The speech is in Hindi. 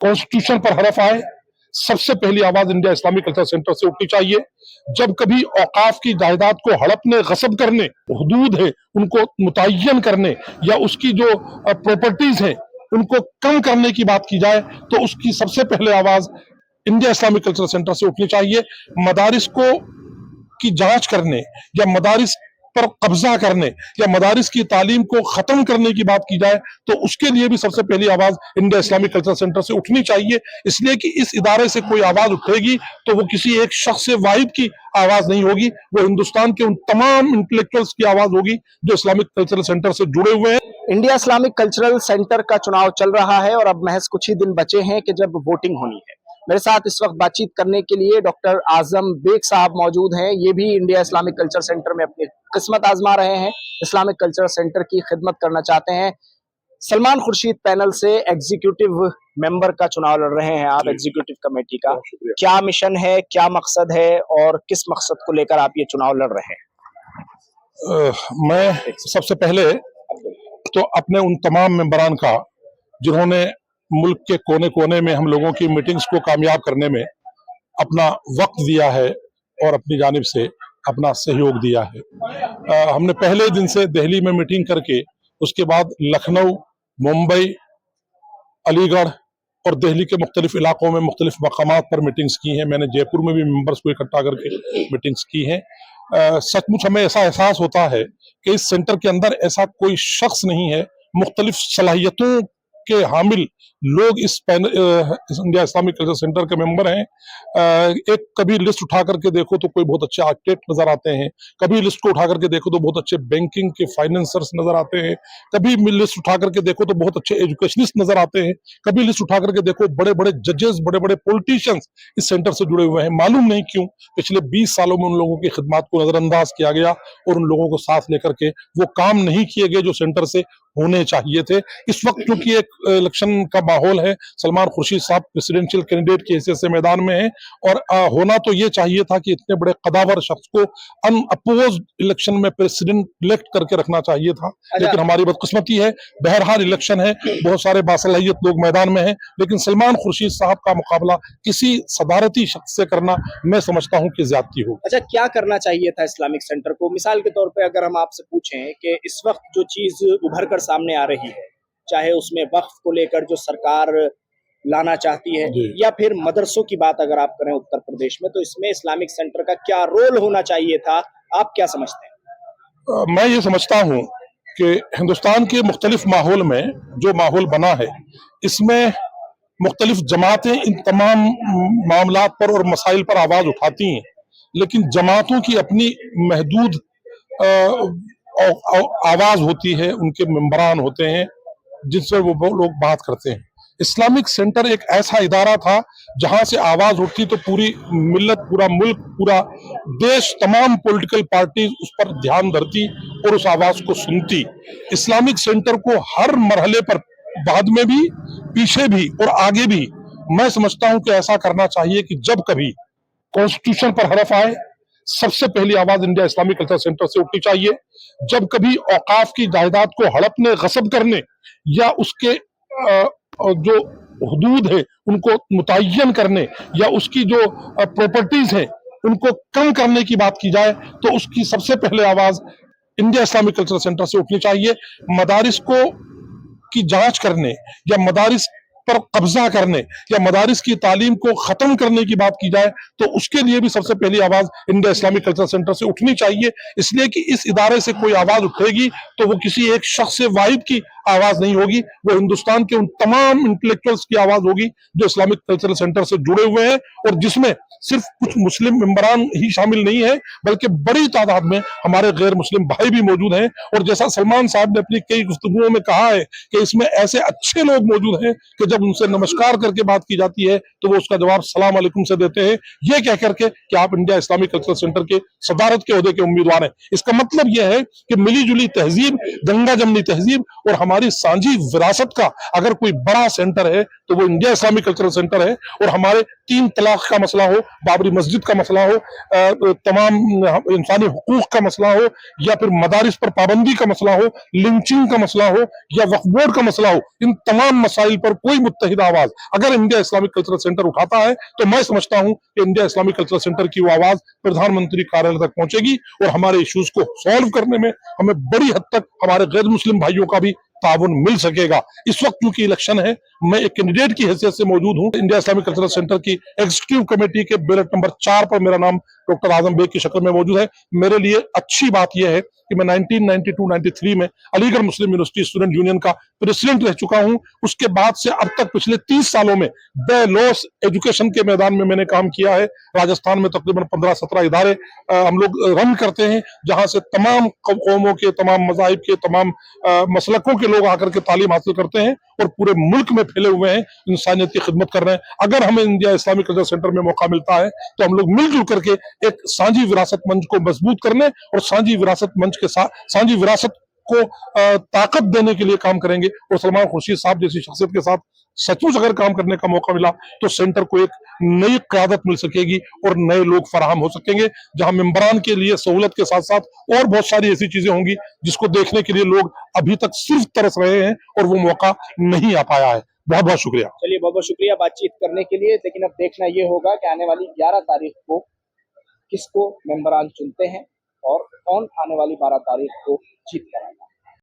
कॉन्स्टिट्यूशन पर हरफ आए, सबसे पहली आवाज इंडिया इस्लामिक कल्चर सेंटर से उठनी चाहिए। जब कभी औकाफ की जायदाद को हड़पने, गसब करने, हुदूद है उनको मुतय्यन करने या उसकी जो प्रॉपर्टीज है उनको कम करने की बात की जाए तो उसकी सबसे पहले आवाज इंडिया इस्लामिक कल्चर सेंटर से उठनी चाहिए। मदारिस को की जांच करने या मदारिस पर कब्जा करने या मदारिस की तालीम को खत्म करने की बात की जाए तो उसके लिए भी सबसे पहली आवाज इंडिया इस्लामिक कल्चर सेंटर से उठनी चाहिए, इसलिए कि इस इदारे से कोई आवाज उठेगी तो वो किसी एक शख्स वाहिद की आवाज नहीं होगी, वो हिंदुस्तान के उन तमाम इंटेलेक्चुअल्स की आवाज होगी जो इस्लामिक कल्चरल सेंटर से जुड़े हुए हैं। इंडिया इस्लामिक कल्चरल सेंटर का चुनाव चल रहा है और अब महज कुछ ही दिन बचे हैं कि जब वोटिंग होनी है। मेरे साथ इस वक्त बातचीत करने के लिए डॉक्टर आजम बेग साहब मौजूद हैं। ये भी इंडिया इस्लामिक कल्चर सेंटर में अपनी किस्मत आजमा रहे हैं, इस्लामिक कल्चर सेंटर की खिदमत करना चाहते हैं। सलमान खुर्शीद पैनल से एग्जीक्यूटिव मेंबर का चुनाव लड़ रहे हैं आप, एग्जीक्यूटिव कमेटी का। क्या मिशन है, क्या मकसद है और किस मकसद को लेकर आप ये चुनाव लड़ रहे हैं? मैं सबसे पहले तो अपने उन तमाम मेंबरान का जिन्होंने मुल्क के कोने कोने में हम लोगों की मीटिंग्स को कामयाब करने में अपना वक्त दिया है और अपनी जानिब से अपना सहयोग दिया है। हमने पहले दिन से दिल्ली में मीटिंग करके उसके बाद लखनऊ, मुंबई, अलीगढ़ और दिल्ली के मुख्तलिफ इलाकों में मुख्तलिफ मकामात पर मीटिंग्स की हैं। मैंने जयपुर में भी मेंबर्स को इकट्ठा करके मीटिंग्स की हैं। सचमुच हमें ऐसा एहसास होता है कि इस सेंटर के अंदर ऐसा कोई शख्स नहीं है, मुख्तलिफ सलाहियतों के हामिल लोग इस इंडिया इस्लामिक कल्चर सेंटर के मेंबर हैं। एक कभी लिस्ट उठा करके देखो तो कोई बहुत अच्छे आर्किटेक्ट नजर आते हैं, कभी लिस्ट को उठा करके देखो तो बहुत अच्छे बैंकिंग के फाइनेंसर्स नजर आते हैं, कभी लिस्ट उठा करके देखो तो बहुत अच्छे एजुकेशनिस्ट नजर आते हैं, कभी लिस्ट उठा करके देखो बड़े बड़े जजेस, बड़े बड़े पॉलिटिशियंस इस सेंटर से जुड़े हुए हैं। मालूम नहीं क्यों पिछले 20 सालों में उन लोगों की खिदमत को नजरअंदाज किया गया और उन लोगों को साथ लेकर के वो काम नहीं किए गए जो सेंटर से होने चाहिए थे। इस वक्त क्योंकि एक इलेक्शन का माहौल है, सलमान खुर्शीद साहब प्रेसिडेंशियल कैंडिडेट की हैसियत से मैदान में हैं और होना तो ये चाहिए था कि इतने बड़े कदावर शख्स को अनअपोज्ड इलेक्शन में प्रेसिडेंट इलेक्ट करके रखना चाहिए था, लेकिन हमारी बदकिस्मती है। बहरहाल इलेक्शन है, बहुत सारे बासलाहियत लोग मैदान में हैं, लेकिन सलमान खुर्शीद साहब का मुकाबला किसी सदारती शख्स से करना मैं समझता हूँ कि ज्यादती हो। अच्छा, क्या करना चाहिए था इस्लामिक सेंटर को? मिसाल के तौर पे अगर हम आपसे पूछें कि इस वक्त जो चीज उभर कर सामने आ रही है, चाहे उसमें वक्फ को लेकर जो सरकार लाना चाहती है या फिर मदरसों की बात अगर आप करें उत्तर प्रदेश में, तो इसमें इस्लामिक सेंटर का क्या रोल होना चाहिए था? आप क्या समझते हैं? मैं ये समझता हूँ कि हिंदुस्तान के मुख्तलिफ माहौल में जो माहौल बना है इसमें मुख्तलिफ जमातें इन तमाम मामलात पर और मसाइल पर आवाज उठाती हैं, लेकिन जमातों की अपनी महदूद आवाज होती है, उनके मेंबरान होते हैं जिनसे वो लोग बात करते हैं। इस्लामिक सेंटर एक ऐसा इदारा था जहां से आवाज उठती तो पूरी मिल्लत, पूरा मुल्क, पूरा देश, तमाम पॉलिटिकल पार्टी उस पर ध्यान धरती और उस आवाज को सुनती। इस्लामिक सेंटर को हर मरहले पर, बाद में भी, पीछे भी और आगे भी, मैं समझता हूं कि ऐसा करना चाहिए कि जब कभी कॉन्स्टिट्यूशन पर हरफ आए, सबसे पहली आवाज इंडिया इस्लामिक कल्चर सेंटर से उठनी चाहिए। जब कभी औकाफ की जायदाद को हड़पने, गसब करने या उसके जो हुदूद है उनको मुतय्यन करने या उसकी जो प्रॉपर्टीज है उनको कम करने की बात की जाए तो उसकी सबसे पहले आवाज इंडिया इस्लामिक कल्चर सेंटर से उठनी चाहिए। मदारिस को की जांच करने या मदारिस पर कब्जा करने या मदारिस की तालीम को खत्म करने की बात की जाए तो उसके लिए भी सबसे पहली आवाज इंडिया इस्लामिक कल्चर सेंटर से उठनी चाहिए, इसलिए कि इस इदारे से कोई आवाज उठेगी तो वो किसी एक शख्स वाहिद की आवाज नहीं होगी, वो हिंदुस्तान के उन तमाम इंटेलेक्चुअल्स की आवाज होगी जो इस्लामिक कल्चरल सेंटर से जुड़े हुए हैं और जिसमें सिर्फ कुछ मुस्लिम मेंबरान ही शामिल नहीं है बल्कि बड़ी तादाद में हमारे गैर मुस्लिम भाई भी मौजूद हैं। और जैसा सलमान साहब ने अपनी कई गुफ्तगुओं में कहा है कि इसमें ऐसे अच्छे लोग मौजूद हैं कि जब उनसे नमस्कार करके बात की जाती है तो वो उसका जवाब सलाम अलैकुम से देते हैं, ये कह करके कि आप इंडिया इस्लामिक कल्चरल सेंटर के सदारत के ओहदे के उम्मीदवार हैं। इसका मतलब यह है कि मिली जुली तहजीब, गंगा जमनी तहजीब और हमारी सांझी विरासत का अगर कोई बड़ा सेंटर है तो वो इंडिया इस्लामिक कल्चरल सेंटर है और हमारे तीन तलाक का मसला हो, बाबरी मस्जिद का मसला हो, तमाम इंसानी हुकूक का मसला हो, या फिर मदारिस पर पाबंदी का मसला हो, लिंचिंग का मसला हो, या वक्फ बोर्ड का मसला हो, इन तमाम मसाइल पर कोई मुत्तहिद आवाज अगर इंडिया इस्लामिक कल्चरल सेंटर उठाता है तो मैं समझता हूं कि इंडिया इस्लामिक कल्चरल सेंटर की वो आवाज प्रधानमंत्री कार्यालय तक पहुंचेगी और हमारे इश्यूज को सॉल्व करने में हमें बड़ी हद तक हमारे गैर मुस्लिम भाइयों का भी ताउन मिल सकेगा। इस वक्त क्योंकि इलेक्शन है, मैं एक कैंडिडेट की हैसियत से मौजूद हूं। इंडिया इस्लामिक कल्चरल सेंटर की एग्जीक्यूटिव कमेटी के बैलेट नंबर 4 पर मेरा नाम डॉक्टर आजम बेग की शक्ल में मौजूद है। मेरे लिए अच्छी बात यह है कि मैं 1992-93 में अलीगढ़ मुस्लिम यूनिवर्सिटी स्टूडेंट यूनियन का प्रेसिडेंट रह चुका हूं। उसके बाद से अब तक पिछले 30 सालों में बेलौस एजुकेशन के मैदान में मैंने काम किया है। राजस्थान में तकरीबन 15-17 इदारे हम लोग रन करते हैं, जहां से तमाम कौमों के, तमाम मज़ाहिब के, तमाम मसलकों के लोग आकर के तालीम हासिल करते हैं और पूरे मुल्क में फैले हुए हैं, इंसानियत की खिदमत कर रहे हैं। अगर हमें इंडिया इस्लामिक कल्चरल सेंटर में मौका मिलता है तो हम लोग मिलजुल करके एक साझी विरासत मंच को मजबूत करने और साझी विरासत मंच के साथ साझी विरासत को ताकत देने के लिए काम करेंगे। और सलमान खुर्शीद साहब जैसी शख्सियत के साथ सचमुच अगर काम करने का मौका मिला तो सेंटर को एक नई क़यादत मिल सकेगी और नए लोग फराहम हो सकेंगे, जहां मेंबरान के लिए सहूलत के साथ साथ और बहुत सारी ऐसी चीजें होंगी जिसको देखने के लिए लोग अभी तक सिर्फ तरस रहे हैं और वो मौका नहीं आ पाया है। बहुत बहुत शुक्रिया। चलिए, बहुत बहुत शुक्रिया बातचीत करने के लिए। लेकिन अब देखना ये होगा कि आने वाली 11 तारीख को किसको मेंबरान चुनते हैं और कौन आने वाली 12 तारीख को जीत कर आएगा।